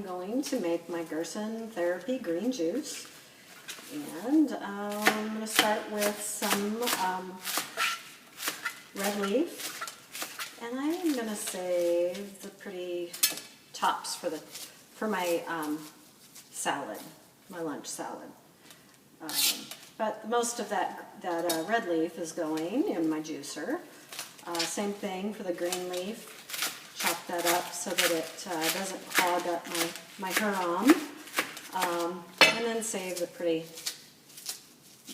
I'm going to make my Gerson therapy green juice, and I'm going to start with some red leaf, and I'm going to save the pretty tops for my salad, my lunch salad. But most of that red leaf is going in my juicer. Same thing for the green leaf. Chop that up so that it doesn't clog up my Hurom. And then save the pretty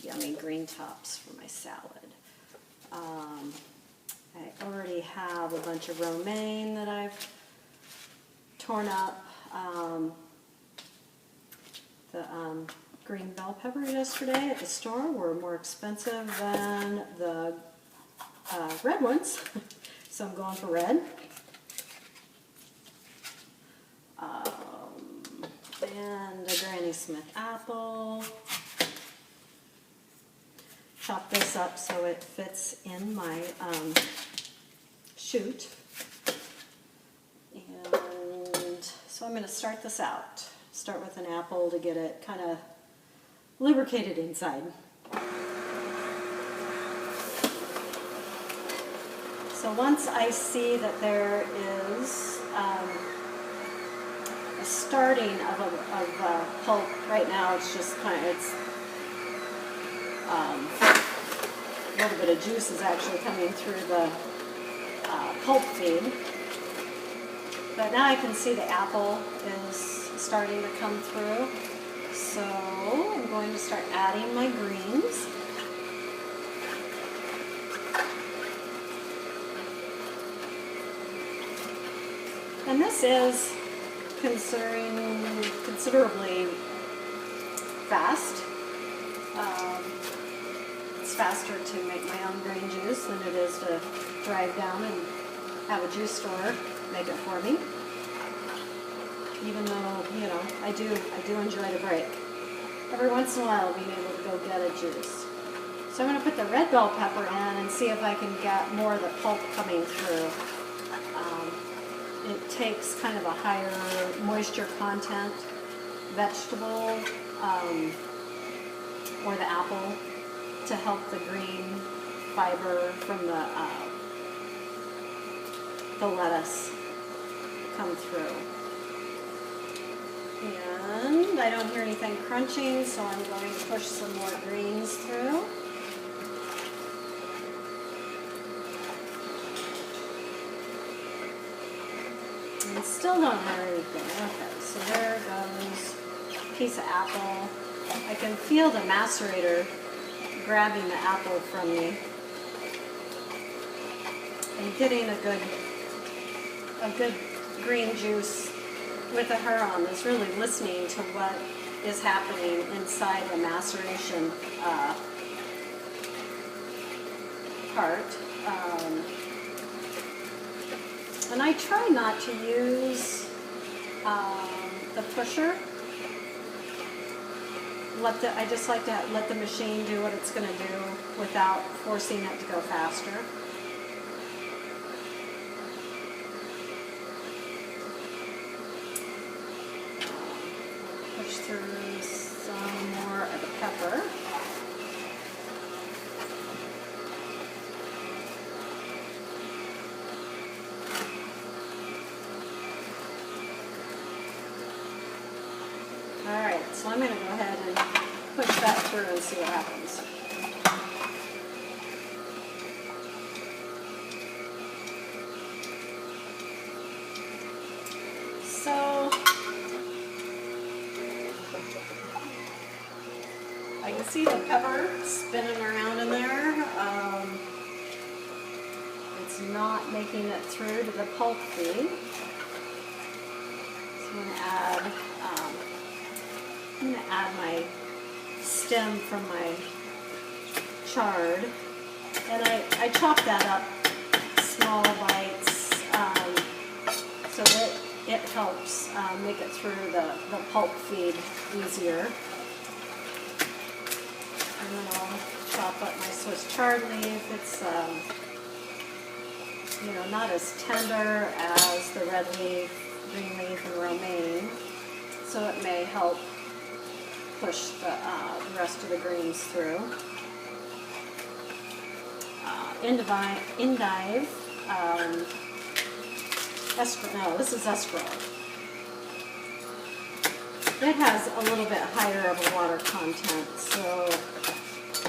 yummy green tops for my salad. I already have a bunch of romaine that I've torn up. The green bell peppers yesterday at the store were more expensive than the red ones, so I'm going for red. And a Granny Smith apple. Chop this up so it fits in my chute. And so I'm going to start this out. Start with an apple to get it kind of lubricated inside. So once I see that there is a starting of pulp, right now it's just kind of, a little bit of juice is actually coming through the pulp feed. But now I can see the apple is starting to come through. So I'm going to start adding my greens. And this is considerably fast. It's faster to make my own green juice than it is to drive down and have a juice store make it for me. Even though, you know, I do enjoy the break. Every once in a while being able to go get a juice. So I'm going to put the red bell pepper in and see if I can get more of the pulp coming through. It takes kind of a higher moisture content vegetable or the apple to help the green fiber from the lettuce come through. And I don't hear anything crunching, so I'm going to push some more greens through. And still don't hear anything. Okay, so there goes a piece of apple. I can feel the macerator grabbing the apple from me and getting a good green juice with the Hurom is really listening to what is happening inside the maceration part. And I try not to use the pusher. I just like to let the machine do what it's going to do without forcing it to go faster. Push through some more of the pepper. Alright, so I'm going to go ahead and push that through and see what happens. So, I can see the pepper spinning around in there. It's not making it through to the pulp feed. So I'm going to add my stem from my chard, and I chop that up small bites so that it helps make it through the pulp feed easier. And then I'll chop up my Swiss chard leaf. It's not as tender as the red leaf, green leaf, and romaine. so it may help push the rest of the greens through. Endive, no, this is escarole. It has a little bit higher of a water content, so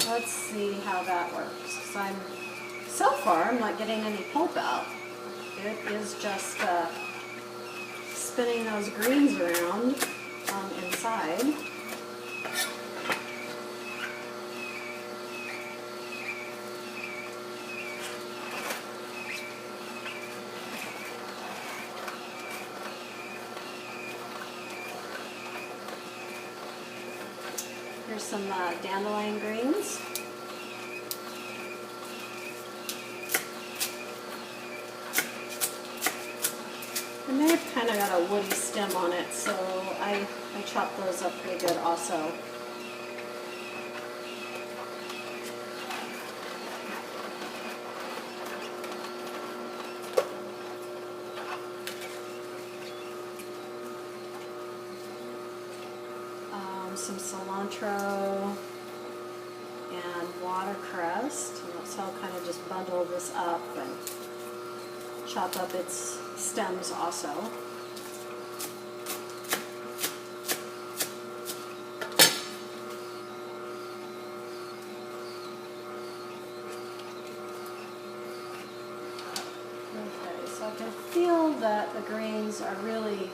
let's see how that works. So far, I'm not getting any pulp out. It is just spinning those greens around inside. Here's some dandelion greens. And they've kind of got a woody stem on it, so I chop those up pretty good also. Some cilantro and watercress. So I'll kind of just bundle this up and chop up its stems also. Okay, so I can feel that the greens are really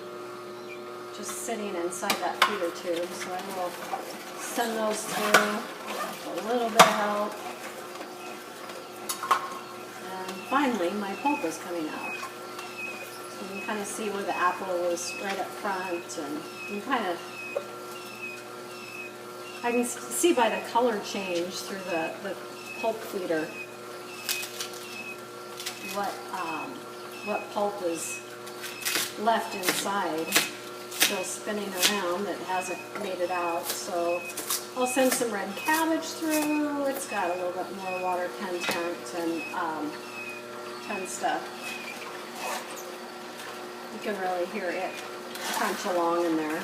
just sitting inside that feeder tube, so I will send those through with a little bit of help. And finally, my pulp is coming out. So you can kind of see where the apple was right up front, and you can kind of, I can see by the color change through the pulp feeder what pulp is left inside. Still spinning around that hasn't made it out, so I'll send some red cabbage through. It's got a little bit more water content and tends to, you can really hear it crunch along in there.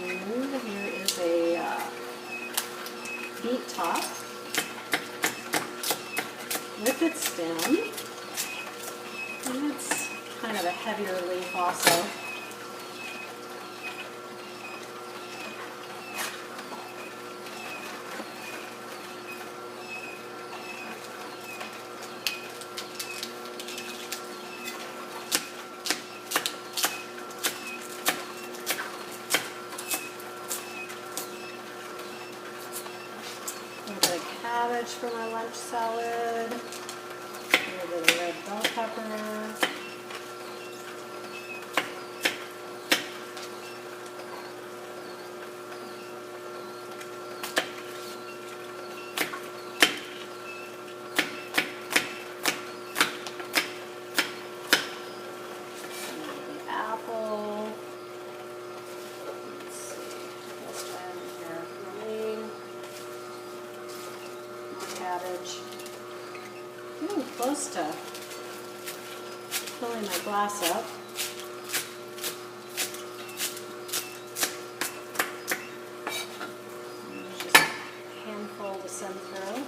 And here is a beet top with its stem, and it's kind of a heavier leaf also. A little bit of cabbage for my lunch salad. A little bit of red bell pepper. The apple. Let's see. What else do I have in here? Romaine. More cabbage. Getting close to filling my glass up. There's just a handful to send through.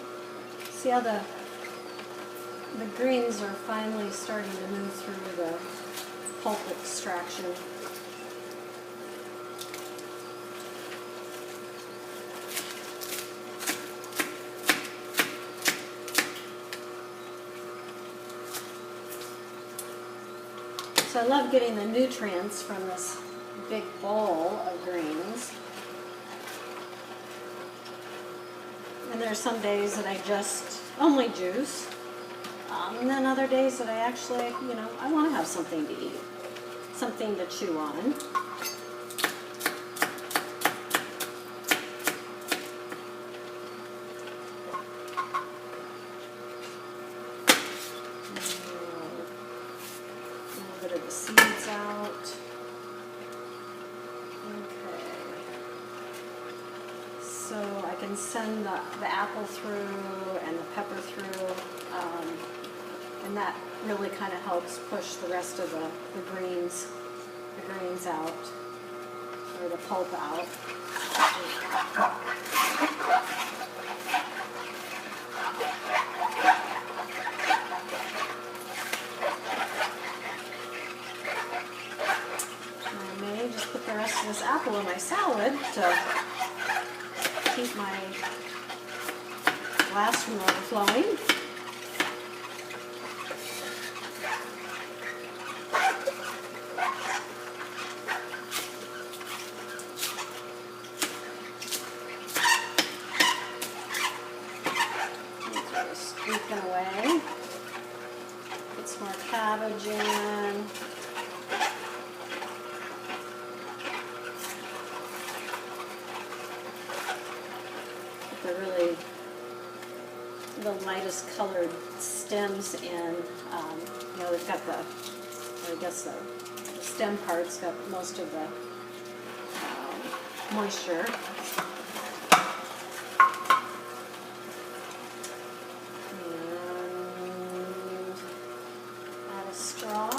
See how the greens are finally starting to move through the pulp extraction. So I love getting the nutrients from this big bowl of greens. And there's some days that I just only juice. And then other days that I actually, I want to have something to eat, something to chew on. Of the seeds out. Okay. So I can send the apple through and the pepper through And that really kind of helps push the rest of the greens out, or the pulp out. I may just put the rest of this apple in my salad to keep my glass from overflowing. Squeaking away. Put some more cabbage in. Put the lightest colored stems in. You know, they've got the stem part's got most of the moisture. Straw.